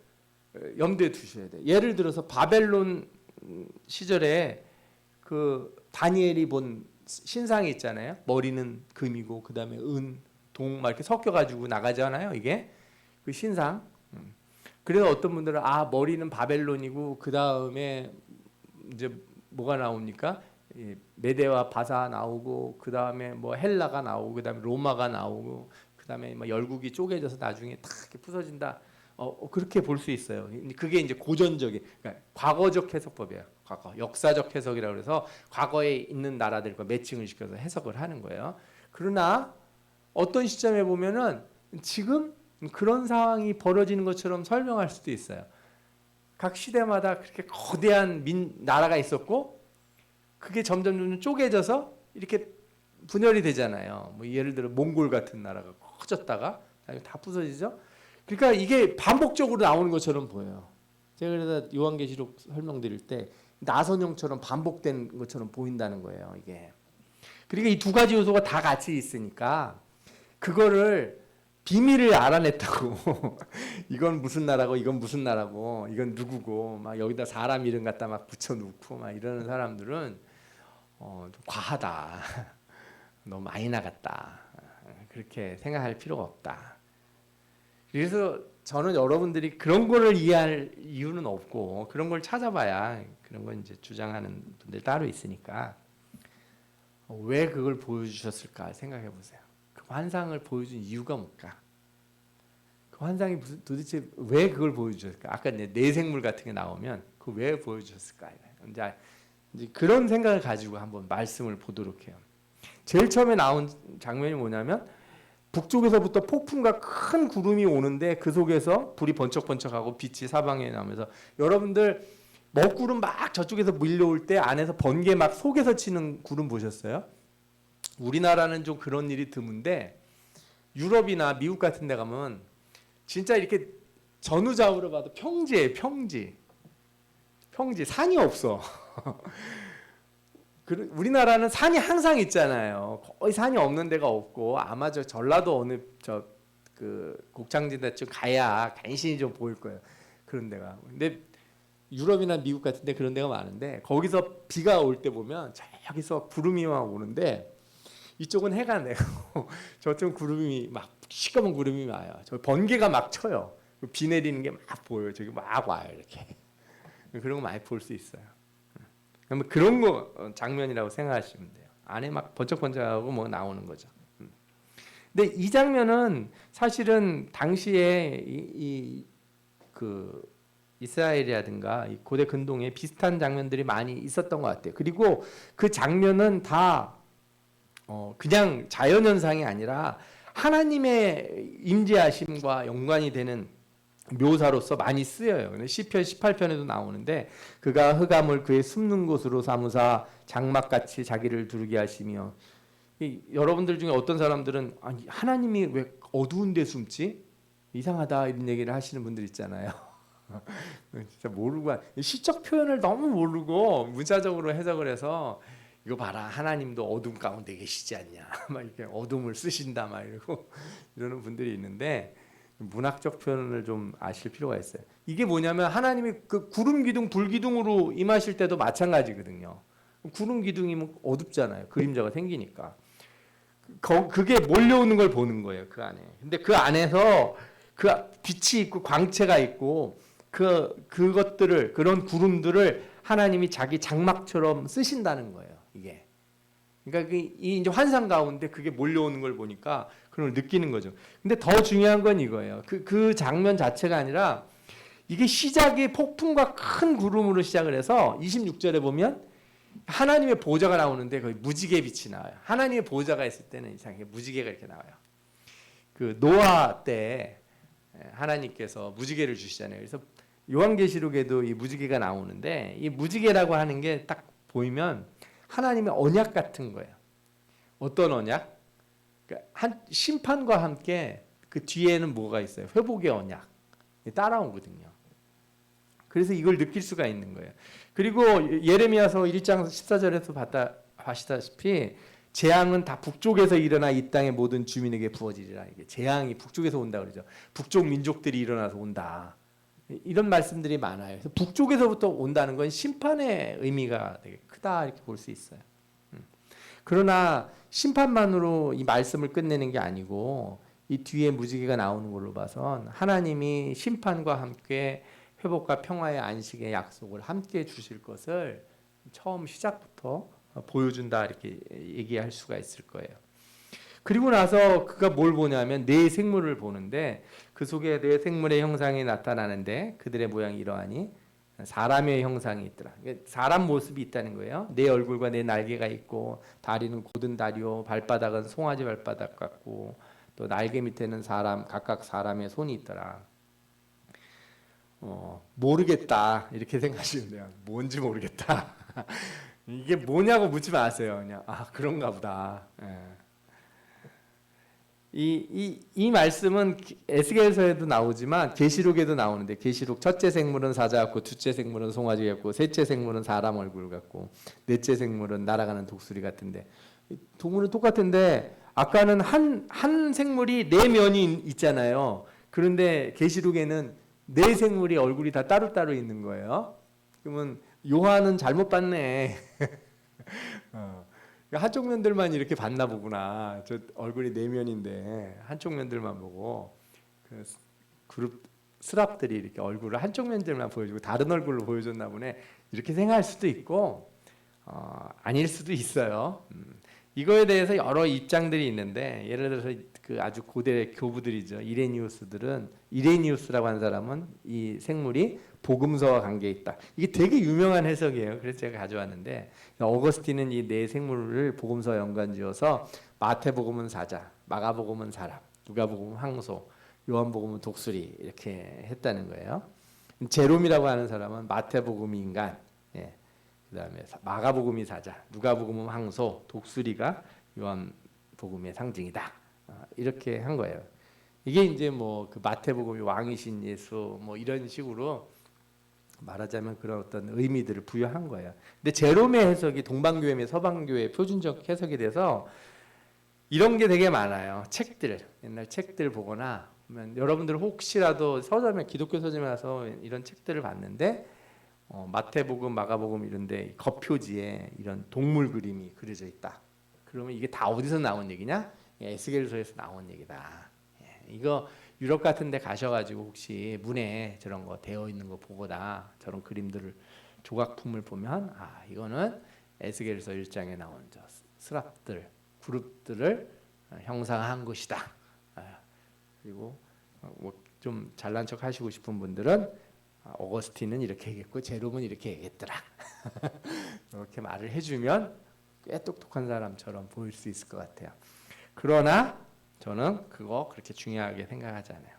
염두에 두셔야 돼요. 예를 들어서 바벨론 시절에 그 다니엘이 본 신상이 있잖아요. 머리는 금이고 그 다음에 은, 동 막 이렇게 섞여가지고 나가잖아요. 이게 그 신상. 그래서 어떤 분들은 머리는 바벨론이고 그 다음에 이제 뭐가 나옵니까? 메데와 바사 나오고 그 다음에 뭐 헬라가 나오고 그 다음에 로마가 나오고 그 다음에 뭐 열국이 쪼개져서 나중에 탁 이렇게 부서진다. 그렇게 볼 수 있어요. 그게 이제 고전적인, 그러니까 과거적 해석법이에요. 과거, 역사적 해석이라고 해서 과거에 있는 나라들과 매칭을 시켜서 해석을 하는 거예요. 그러나 어떤 시점에 보면은 지금 그런 상황이 벌어지는 것처럼 설명할 수도 있어요. 각 시대마다 그렇게 거대한 나라가 있었고 그게 점점 쪼개져서 이렇게 분열이 되잖아요. 뭐 예를 들어 몽골 같은 나라가 커졌다가 다 부서지죠. 그러니까 이게 반복적으로 나오는 것처럼 보여요. 제가 그래서 요한계시록 설명드릴 때 나선형처럼 반복된 것처럼 보인다는 거예요, 이게. 그러니까 이 두 가지 요소가 다 같이 있으니까 그거를 비밀을 알아냈다고 이건 무슨 나라고 이건 무슨 나라고 이건 누구고 막 여기다 사람 이름 갖다 막 붙여놓고 막 이러는 사람들은 좀 과하다. 너무 많이 나갔다. 그렇게 생각할 필요가 없다. 그래서 저는 여러분들이 그런 거를 이해할 이유는 없고 그런 걸 찾아봐야, 그런 걸 이제 주장하는 분들 따로 있으니까 왜 그걸 보여주셨을까 생각해 보세요. 그 환상을 보여준 이유가 뭘까? 환상이 도대체 왜 그걸 보여주셨을까? 아까 이제 내생물 같은 게 나오면 그 왜 보여주셨을까? 이제 그런 생각을 가지고 한번 말씀을 보도록 해요. 제일 처음에 나온 장면이 뭐냐면 북쪽에서부터 폭풍과 큰 구름이 오는데 그 속에서 불이 번쩍번쩍하고 빛이 사방에 나면서 여러분들 먹구름 막 저쪽에서 밀려올 때 안에서 번개 막 속에서 치는 구름 보셨어요? 우리나라는 좀 그런 일이 드문데 유럽이나 미국 같은 데 가면 진짜 이렇게 전후좌우로 봐도 평지예요. 평지 산이 없어. 우리나라는 산이 항상 있잖아요. 거의 산이 없는 데가 없고 아마 저 전라도 어느 그 곡창지대쯤 가야 간신히 좀 보일 거예요. 그런 데가. 근데 유럽이나 미국 같은 데 그런 데가 많은데 거기서 비가 올 때 보면 저기서 구름이 막 오는데 이쪽은 해가 내고 저쪽은 구름이 막 시꺼먼 구름이 와요. 저 번개가 막 쳐요. 비 내리는 게 막 보여요. 저기 막 와요. 이렇게. 그런 거 많이 볼 수 있어요. 그러면 그런 거 장면이라고 생각하시면 돼요. 안에 막 번쩍번쩍하고 뭐 나오는 거죠. 근데 이 장면은 사실은 당시에 그 이스라엘이라든가 이 고대 근동에 비슷한 장면들이 많이 있었던 것 같아요. 그리고 그 장면은 다 그냥 자연현상이 아니라 하나님의 임재하심과 연관이 되는 묘사로서 많이 쓰여요. 시편 18편에도 나오는데 그가 흑암을 그의 숨는 곳으로 삼으사 장막같이 자기를 두르게 하시며 여러분들 중에 어떤 사람들은 아니 하나님이 왜 어두운 데 숨지? 이상하다 이런 얘기를 하시는 분들 있잖아요. 진짜 모르고 시적 표현을 너무 모르고 문자적으로 해석을 해서 이거 봐라 하나님도 어둠 가운데 계시지 않냐 막 이렇게 어둠을 쓰신다 막 이러고 이러는 분들이 있는데 문학적 표현을 좀 아실 필요가 있어요. 이게 뭐냐면 하나님이 그 구름 기둥 불 기둥으로 임하실 때도 마찬가지거든요. 구름 기둥이면 어둡잖아요. 그림자가 생기니까 그게 몰려오는 걸 보는 거예요. 그 안에. 근데 그 안에서 그 빛이 있고 광채가 있고 그것들을 그런 구름들을 하나님이 자기 장막처럼 쓰신다는 거예요. 이게. 그러니까 이 이제 환상 가운데 그게 몰려오는 걸 보니까 그걸 느끼는 거죠. 근데 더 중요한 건 이거예요. 그 장면 자체가 아니라 이게 시작이 폭풍과 큰 구름으로 시작을 해서 26절에 보면 하나님의 보좌가 나오는데 거기 무지개 빛이 나와요. 하나님의 보좌가 있을 때는 이상하게 무지개가 이렇게 나와요. 그 노아 때 하나님께서 무지개를 주시잖아요. 그래서 요한계시록에도 이 무지개가 나오는데 이 무지개라고 하는 게 딱 보이면 하나님의 언약 같은 거예요. 어떤 언약? 그러니까 심판과 함께 그 뒤에는 뭐가 있어요? 회복의 언약 따라오거든요. 그래서 이걸 느낄 수가 있는 거예요. 그리고 예레미야서 1장 14절에서 봤다시피 재앙은 다 북쪽에서 일어나 이 땅의 모든 주민에게 부어지리라. 이게 재앙이 북쪽에서 온다 그러죠. 북쪽 민족들이 일어나서 온다. 이런 말씀들이 많아요. 그래서 북쪽에서부터 온다는 건 심판의 의미가 되게 크다 이렇게 볼 수 있어요. 그러나 심판만으로 이 말씀을 끝내는 게 아니고 이 뒤에 무지개가 나오는 걸로 봐선 하나님이 심판과 함께 회복과 평화의 안식의 약속을 함께 주실 것을 처음 시작부터 보여준다 이렇게 얘기할 수가 있을 거예요. 그리고 나서 그가 뭘 보냐면 네 생물을 보는데 그 속에 네 생물의 형상이 나타나는데 그들의 모양이 이러하니 사람의 형상이 있더라. 사람 모습이 있다는 거예요. 네 얼굴과 네 날개가 있고 다리는 고든 다리요 발바닥은 송아지 발바닥 같고 또 날개 밑에는 각각 사람의 손이 있더라. 모르겠다 이렇게 생각하시면 돼요. 뭔지 모르겠다. 이게 뭐냐고 묻지 마세요. 그냥 그런가 보다. 예. 이 말씀은 에스겔서에도 나오지만 계시록에도 나오는데 계시록 첫째 생물은 사자 같고 둘째 생물은 송아지 같고 셋째 생물은 사람 얼굴 같고 넷째 생물은 날아가는 독수리 같은데 동물은 똑같은데 아까는 한 생물이 네 면이 있잖아요. 그런데 계시록에는 네 생물이 얼굴이 다 따로따로 있는 거예요. 그러면 요한은 잘못 봤네. 한쪽 면들만 이렇게 봤나 보구나. 저 얼굴이 네 면인데 한쪽 면들만 보고 그 그룹 스랍들이 이렇게 얼굴을 한쪽 면들만 보여주고 다른 얼굴로 보여줬나 보네. 이렇게 생각할 수도 있고 아닐 수도 있어요. 이거에 대해서 여러 입장들이 있는데 예를 들어서 그 아주 고대 교부들이죠. 이레니우스라고 하는 사람은 이 생물이 복음서와 관계에 있다. 이게 되게 유명한 해석이에요. 그래서 제가 가져왔는데 어거스틴은 이 네 생물을 복음서와 연관지어서 마태복음은 사자, 마가복음은 사람, 누가복음은 황소, 요한복음은 독수리 이렇게 했다는 거예요. 제롬이라고 하는 사람은 마태복음이 인간, 예. 그다음에 마가복음이 사자, 누가복음은 황소, 독수리가 요한복음의 상징이다. 이렇게 한 거예요. 이게 이제 뭐 그 마태복음이 왕이신 예수 뭐 이런 식으로 말하자면 그런 어떤 의미들을 부여한 거예요. 근데 제롬의 해석이 동방교회, 서방교회 표준적 해석이 돼서 이런 게 되게 많아요. 책들, 옛날 책들 보거나 여러분들 혹시라도 서점에 기독교 서점에 가서 이런 책들을 봤는데 마태복음, 마가복음 이런데 겉표지에 이런 동물 그림이 그려져 있다. 그러면 이게 다 어디서 나온 얘기냐? 에스겔서에서 나온 얘기다. 이거 유럽 같은 데 가셔가지고 혹시 문에 저런 거 되어 있는 거 보거나 저런 그림들을 조각품을 보면 이거는 에스겔서 1장에 나온 저 스랍들, 그룹들을 형상한 것이다. 그리고 뭐 좀 잘난 척 하시고 싶은 분들은 어거스틴은 이렇게 얘기했고 제롬은 이렇게 얘기했더라. 이렇게 말을 해주면 꽤 똑똑한 사람처럼 보일 수 있을 것 같아요. 그러나 저는 그거 그렇게 중요하게 생각하지 않아요.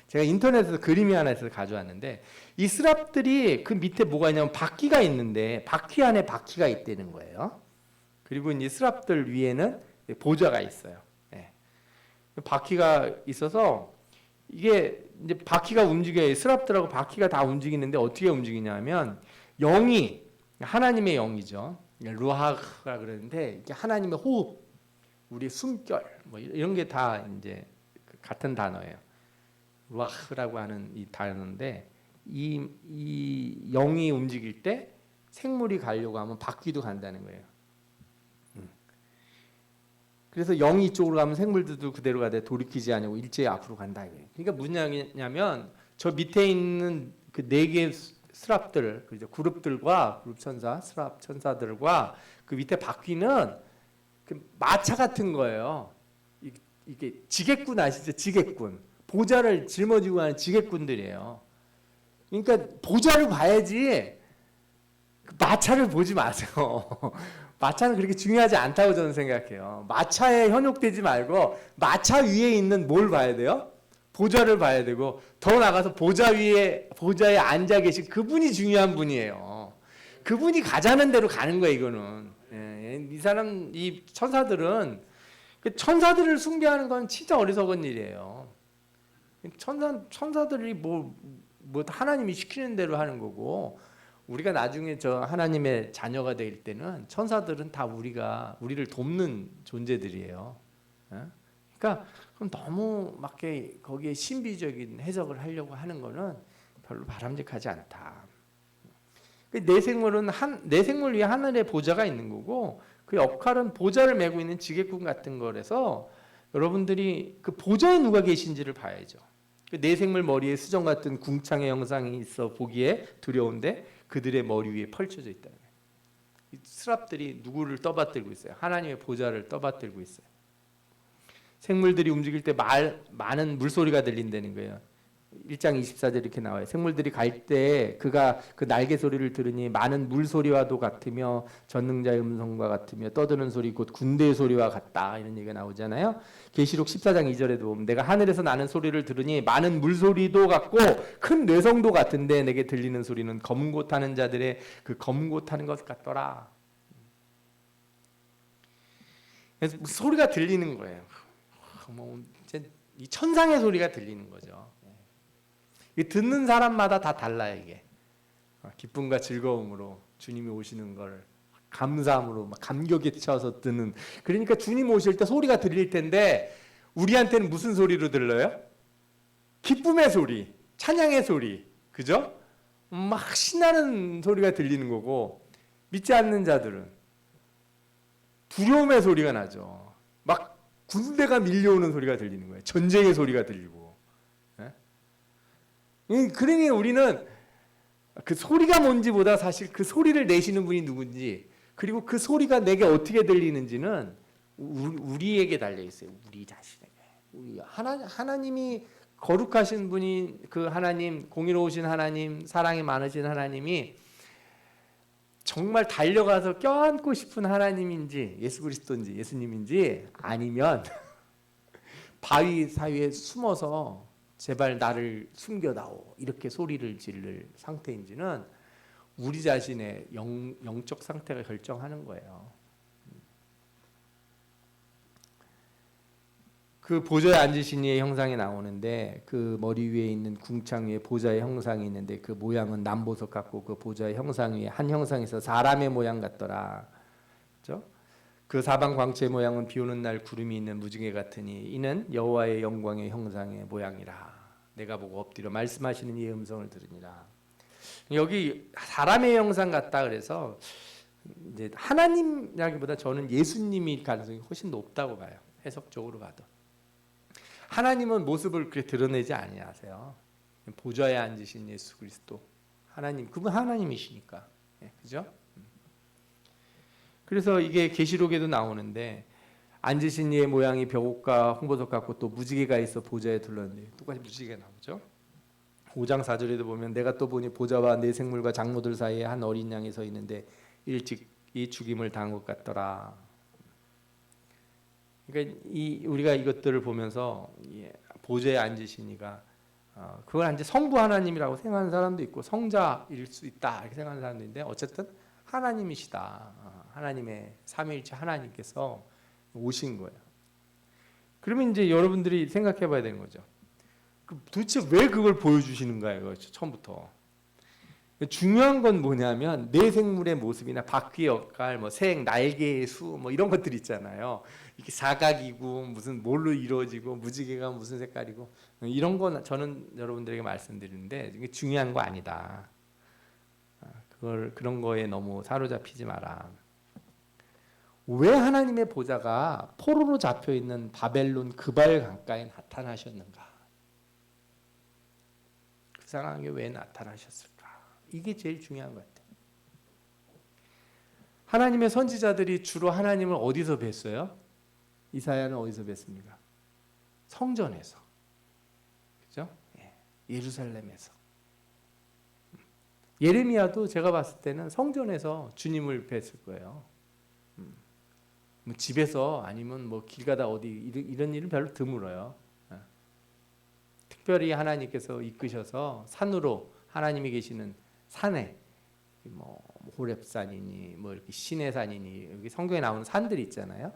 제가 인터넷에서 그림이 하나 있어서 가져왔는데 이 스랍들이 그 밑에 뭐가 있냐면 바퀴가 있는데 바퀴 안에 바퀴가 있다는 거예요. 그리고 이 스랍들 위에는 보좌가 있어요. 네. 바퀴가 있어서 이게 이제 바퀴가 움직여요. 스랍들하고 바퀴가 다 움직이는데 어떻게 움직이냐면 영이 하나님의 영이죠. 루하가 그러는데 이게 하나님의 호흡, 우리 숨결 뭐 이런 게 다 이제 같은 단어예요. 루하라고 하는 이 단어인데 이 영이 움직일 때 생물이 가려고 하면 바퀴도 간다는 거예요. 그래서 영이 이쪽으로 가면 생물들도 그대로 가되 돌이키지 않고 일제히 앞으로 간다 이거예요. 그러니까 무슨 얘기냐면 저 밑에 있는 그 네 개의 스랍들, 그룹들과 그룹 천사, 스랍 천사들과 그 밑에 바퀴는 그 마차 같은 거예요. 이게 지게꾼 아시죠? 지게꾼. 보좌를 짊어지고 가는 지게꾼들이에요. 그러니까 보좌를 봐야지 마차를 보지 마세요. 마차는 그렇게 중요하지 않다고 저는 생각해요. 마차에 현혹되지 말고 마차 위에 있는 뭘 봐야 돼요? 보좌를 봐야 되고 더 나가서 보좌에 앉아 계신 그분이 중요한 분이에요. 그분이 가자는 대로 가는 거예요. 이거는 이 천사들은 천사들을 숭배하는 건 진짜 어리석은 일이에요. 천사들이 뭐 하나님이 시키는 대로 하는 거고 우리가 나중에 저 하나님의 자녀가 될 때는 천사들은 다 우리를 돕는 존재들이에요. 그러니까 그럼 너무 막 거기에 신비적인 해석을 하려고 하는 거는 별로 바람직하지 않다. 내 생물 위에 하늘의 보좌가 있는 거고 그 역할은 보좌를 메고 있는 지게꾼 같은 거라서 여러분들이 그 보좌에 누가 계신지를 봐야죠. 내 생물 머리에 수정 같은 궁창의 형상이 있어 보기에 두려운데 그들의 머리 위에 펼쳐져 있다는 거예요. 이 스랍들이 누구를 떠받들고 있어요? 하나님의 보좌를 떠받들고 있어요. 생물들이 움직일 때 많은 물소리가 들린다는 거예요. 1장 24절 이렇게 나와요. 생물들이 갈 때 그가 그 날개 소리를 들으니 많은 물소리와도 같으며 전능자의 음성과 같으며 떠드는 소리 곧 군대의 소리와 같다 이런 얘기가 나오잖아요. 계시록 14장 2절에도 보면 내가 하늘에서 나는 소리를 들으니 많은 물소리도 같고 큰 뇌성도 같은데 내게 들리는 소리는 검고 타는 자들의 그 검고 타는 것 같더라. 그래서 소리가 들리는 거예요. 이 천상의 소리가 들리는 거죠. 듣는 사람마다 다 달라요. 이게 기쁨과 즐거움으로 주님이 오시는 걸 감사함으로 막 감격에 차서 듣는. 그러니까 주님 오실 때 소리가 들릴 텐데 우리한테는 무슨 소리로 들려요? 기쁨의 소리, 찬양의 소리, 그죠? 막 신나는 소리가 들리는 거고 믿지 않는 자들은 두려움의 소리가 나죠. 막 군대가 밀려오는 소리가 들리는 거예요. 전쟁의 소리가 들리고. 그러니 우리는 그 소리가 뭔지보다 사실 그 소리를 내시는 분이 누군지 그리고 그 소리가 내게 어떻게 들리는지는 우리에게 달려 있어요. 우리 자신에게. 우리 하나님이 거룩하신 분이 그 하나님, 공의로우신 하나님, 사랑이 많으신 하나님이 정말 달려가서 껴안고 싶은 하나님인지 예수 그리스도인지 예수님인지 아니면 바위 사이에 숨어서 제발 나를 숨겨다오 이렇게 소리를 지를 상태인지는 우리 자신의 영적 상태가 결정하는 거예요. 그 보좌에 앉으신 이의 형상이 나오는데 그 머리 위에 있는 궁창 위에 보좌의 형상이 있는데 그 모양은 남보석 같고 그 보좌의 형상 위에 한 형상에서 사람의 모양 같더라. 그렇죠? 그 사방 광채의 모양은 비오는 날 구름이 있는 무지개 같으니 이는 여호와의 영광의 형상의 모양이라. 내가 보고 엎드려 말씀하시는 이의 음성을 들으니라. 여기 사람의 형상 같다 그래서 이제 하나님이라기보다 저는 예수님일 가능성이 훨씬 높다고 봐요. 해석적으로 봐도. 하나님은 모습을 그렇게 드러내지 아니하세요. 보좌에 앉으신 예수 그리스도 하나님, 그분 하나님이시니까. 그죠? 그래서 이게 계시록에도 나오는데 앉으신 이의 모양이 벽옥과 홍보석 같고 또 무지개가 있어 보좌에 둘렀는데 똑같이 무지개가 나오죠. 5장 4절에도 보면 내가 또 보니 보좌와 네 생물과 장로들 사이에 한 어린 양이 서 있는데 일찍 이 죽임을 당한 것 같더라. 그러니까 우리가 이것들을 보면서 보좌에 앉으신 이가 그걸 이제 성부 하나님이라고 생각하는 사람도 있고 성자일 수 있다 이렇게 생각하는 사람도 있는데 어쨌든 하나님이시다. 하나님의 삼위일체 하나님께서 오신 거예요. 그러면 이제 여러분들이 생각해 봐야 되는 거죠. 도대체 왜 그걸 보여주시는가요? 처음부터. 중요한 건 뭐냐면 내 생물의 모습이나 바퀴 역할, 뭐 색, 날개의 수, 뭐 이런 것들 있잖아요. 이렇게 사각이고 무슨 뭘로 이루어지고 무지개가 무슨 색깔이고 이런 건 저는 여러분들에게 말씀드리는데 이게 중요한 거 아니다. 그런 거에 너무 사로잡히지 마라. 왜 하나님의 보좌가 포로로 잡혀 있는 바벨론 그발 강가에 나타나셨는가? 그 상황에 왜 나타나셨을까? 이게 제일 중요한 것 같아요. 하나님의 선지자들이 주로 하나님을 어디서 뵀어요? 이사야는 어디서 뵀습니까? 성전에서. 그죠? 예루살렘에서. 예레미야도 제가 봤을 때는 성전에서 주님을 뵀을 거예요. 뭐 집에서 아니면 뭐 길 가다 어디 이런 일은 별로 드물어요. 특별히 하나님께서 이끄셔서 산으로 하나님이 계시는 산에 뭐 호렙산이니 뭐 이렇게 시내산이니 여기 성경에 나오는 산들이 있잖아요.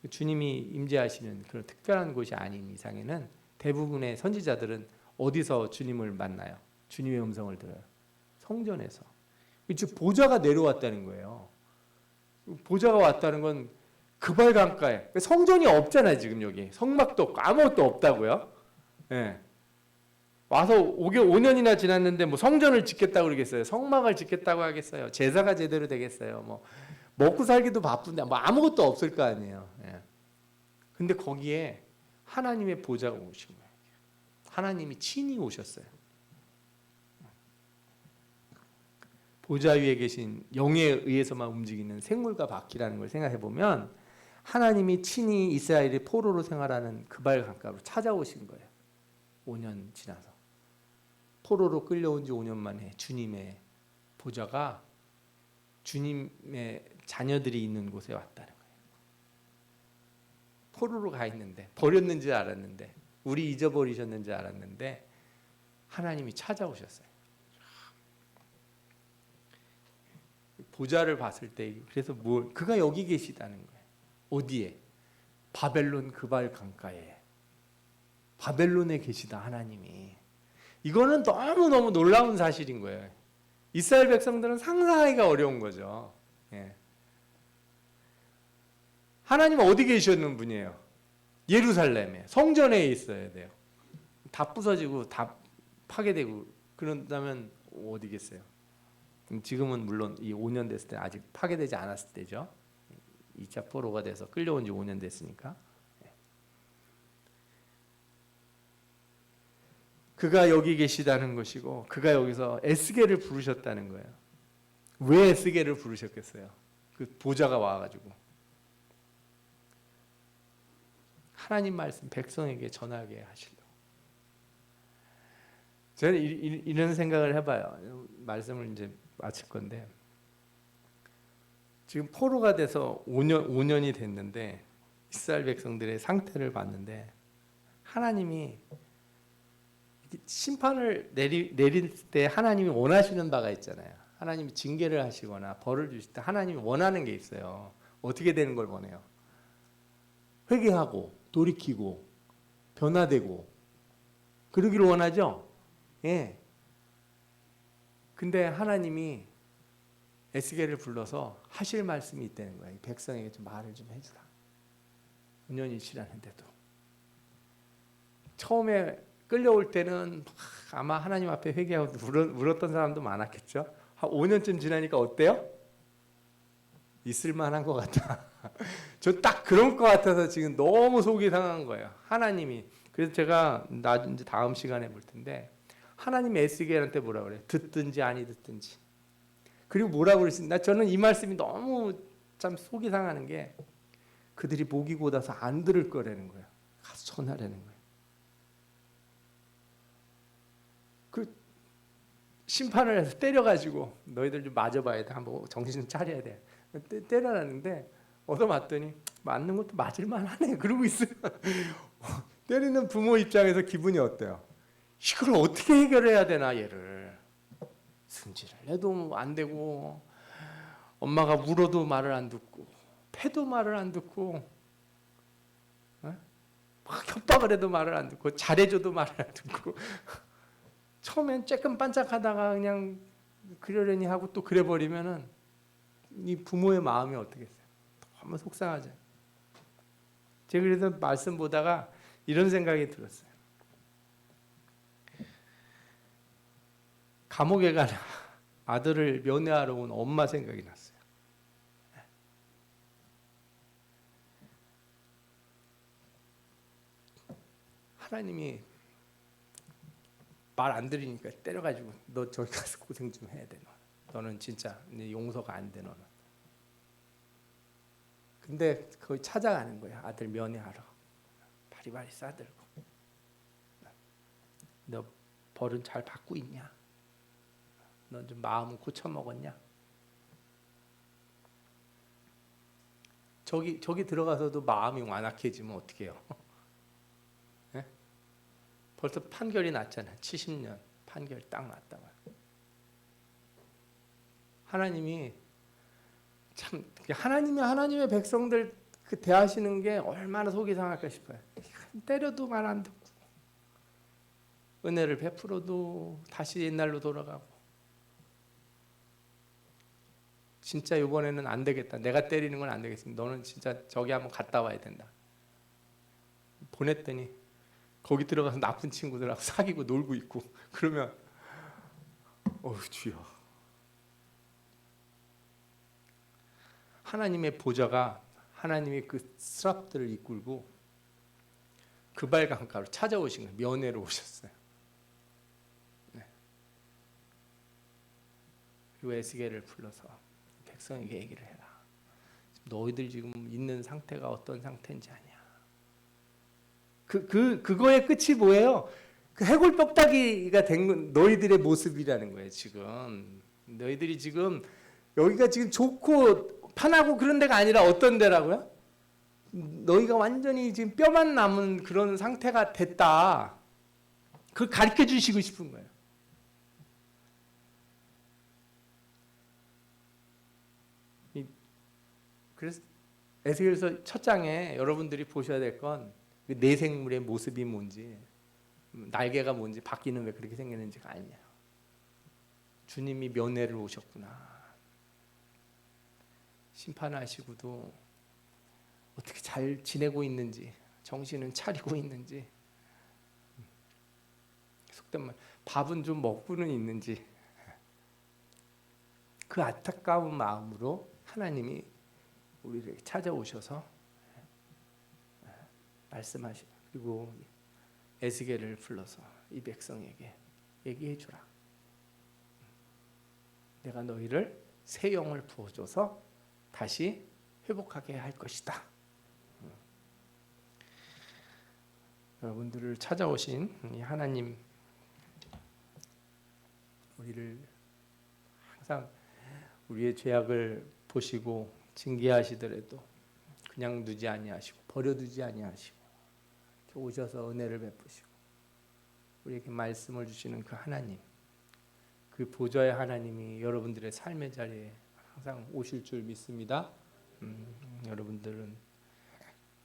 주님이 임재하시는 그런 특별한 곳이 아닌 이상에는 대부분의 선지자들은 어디서 주님을 만나요? 주님의 음성을 들어요. 성전에서. 즉 보좌가 내려왔다는 거예요. 보좌가 왔다는 건 그발 강가에 성전이 없잖아요. 지금 여기 성막도 없고 아무것도 없다고요. 예. 와서 5년이나 지났는데 뭐 성전을 짓겠다고 그러겠어요. 성막을 짓겠다고 하겠어요. 제사가 제대로 되겠어요. 뭐 먹고 살기도 바쁜데 뭐 아무것도 없을 거 아니에요. 예. 근데 거기에 하나님의 보좌가 오신 거예요. 하나님이 친히 오셨어요. 보좌 위에 계신 영에 의해서만 움직이는 생물과 바퀴라는 걸 생각해 보면 하나님이 친히 이스라엘이 포로로 생활하는 그발 강가로 찾아오신 거예요. 5년 지나서. 포로로 끌려온 지 5년 만에 주님의 보좌가 주님의 자녀들이 있는 곳에 왔다는 거예요. 포로로 가 있는데 버렸는지 알았는데 우리 잊어버리셨는지 알았는데 하나님이 찾아오셨어요. 보좌를 봤을 때 그래서 그가 여기 계시다는 거예요. 어디에? 바벨론 그발 강가에. 바벨론에 계시다 하나님이. 이거는 너무너무 놀라운 사실인 거예요. 이스라엘 백성들은 상상하기가 어려운 거죠. 예. 하나님은 어디 계시는 분이에요? 예루살렘에 성전에 있어야 돼요. 다 부서지고 다 파괴되고 그런다면 어디겠어요? 지금은 물론 이 5년 됐을 때 아직 파괴되지 않았을 때죠. 2차 포로가 돼서 끌려온 지 5년 됐으니까. 그가 여기 계시다는 것이고 그가 여기서 에스겔을 부르셨다는 거예요. 왜 에스겔을 부르셨겠어요? 그 보좌가 와가지고 하나님 말씀 백성에게 전하게 하시려고. 저는 이런 생각을 해봐요. 말씀을 이제 마칠 건데, 지금 포로가 돼서 5년이 됐는데 이스라엘 백성들의 상태를 봤는데, 하나님이 심판을 내릴 때 하나님이 원하시는 바가 있잖아요. 하나님이 징계를 하시거나 벌을 주실 때 하나님이 원하는 게 있어요. 어떻게 되는 걸 원해요? 회개하고 돌이키고 변화되고 그러기를 원하죠. 예. 근데 하나님이 에스겔을 불러서 하실 말씀이 있다는 거예요. 백성에게 좀 말을 좀 해주라. 5년이 지났는데도. 처음에 끌려올 때는 아마 하나님 앞에 회개하고 울었던 사람도 많았겠죠. 한 5년쯤 지나니까 어때요? 있을만한 것 같다. 저 딱 그런 것 같아서 지금 너무 속이 상한 거예요. 하나님이. 그래서 제가 이제 다음 시간에 볼 텐데, 하나님이 에스겔한테 뭐라 그래요? 듣든지 아니 듣든지. 그리고 뭐라고 그러신다? 저는 이 말씀이 너무 참 속이 상하는 게, 그들이 목이 곧아서 안 들을 거라는 거예요. 가서 전하라는 거예요. 그 심판을 해서 때려가지고 너희들 좀 맞아봐야 돼. 한번 정신 차려야 돼. 때려놨는데 얻어맞더니 맞는 것도 맞을만 하네. 그러고 있어요. 때리는 부모 입장에서 기분이 어때요? 이걸 어떻게 해결해야 되나 얘를. 승질을 해도 안 되고, 엄마가 울어도 말을 안 듣고, 패도 말을 안 듣고, 막 협박을 해도 말을 안 듣고, 잘해줘도 말을 안 듣고. 처음엔 쬐끔 반짝하다가 그냥 그러려니 하고 또 그래버리면은 이 부모의 마음이 어떻겠어요? 너무 속상하죠. 제가 그래서 말씀 보다가 이런 생각이 들었어요. 감옥에 간 아들을 면회하러 온 엄마 생각이 났어요. 하나님이 말 안 들으니까 때려가지고 너 저기 가서 고생 좀 해야 돼. 너는 진짜 용서가 안 돼. 너는. 근데 거기 찾아가는 거야. 아들 면회하러. 바리바리 싸들고. 너 벌은 잘 받고 있냐? 너 좀 마음은 고쳐 먹었냐? 저기 들어가서도 마음이 완악해지면 어떡해요? 네? 벌써 판결이 났잖아요. 70년 판결 딱 났다고. 하나님이 참, 하나님의 백성들 그 대하시는 게 얼마나 속이 상할까 싶어요. 때려도 말 안 듣고, 은혜를 베풀어도 다시 옛날로 돌아가고. 진짜 이번에는 안 되겠다. 내가 때리는 건 안 되겠습니다. 너는 진짜 저기 한번 갔다 와야 된다. 보냈더니 거기 들어가서 나쁜 친구들하고 사귀고 놀고 있고. 그러면 주여. 하나님의 보좌가, 하나님이 그 스랍들을 이끌고 그발 강가로 찾아오신 거예요. 면회로 오셨어요. 네. 그리고 에스겔을 불러서 백성에게 얘기를 해라. 너희들 지금 있는 상태가 어떤 상태인지 아냐. 그거의 끝이 뭐예요? 그 해골 뼈다귀가 된 너희들의 모습이라는 거예요. 지금 너희들이 지금 여기가 지금 좋고 편하고 그런 데가 아니라 어떤 데라고요? 너희가 완전히 지금 뼈만 남은 그런 상태가 됐다. 그걸 가르쳐 주시고 싶은 거예요. 그래서 에스겔서 첫 장에 여러분들이 보셔야 될 건 내 생물의 모습이 뭔지, 날개가 뭔지, 바퀴는 왜 그렇게 생겼는지가 아니에요. 주님이 면회를 오셨구나. 심판하시고도 어떻게 잘 지내고 있는지, 정신은 차리고 있는지, 속된 말 밥은 좀 먹고는 있는지, 그 안타까운 마음으로 하나님이 우리를 찾아오셔서 말씀하시고, 그리고 에스겔을 불러서 이 백성에게 얘기해 주라. 내가 너희를 새 영을 부어줘서 다시 회복하게 할 것이다. 여러분들을 찾아오신 이 하나님, 우리를 항상 우리의 죄악을 보시고 징계하시더라도 그냥 두지 아니하시고 버려두지 아니하시고 오셔서 은혜를 베푸시고 우리에게 말씀을 주시는 그 하나님, 그 보좌의 하나님이 여러분들의 삶의 자리에 항상 오실 줄 믿습니다. 여러분들은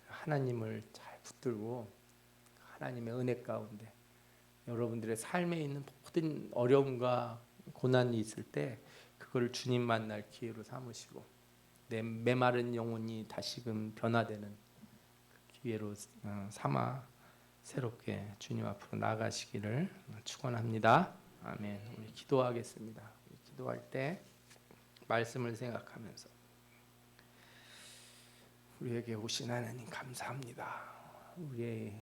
하나님을 잘 붙들고 하나님의 은혜 가운데 여러분들의 삶에 있는 모든 어려움과 고난이 있을 때 그걸 주님 만날 기회로 삼으시고 내 메마른 영혼이 다시금 변화되는 기회로 삼아 새롭게 주님 앞으로 나아가시기를 축원합니다. 아멘. 우리 기도하겠습니다. 우리 기도할 때 말씀을 생각하면서 우리에게 오신 하나님 감사합니다. 우리의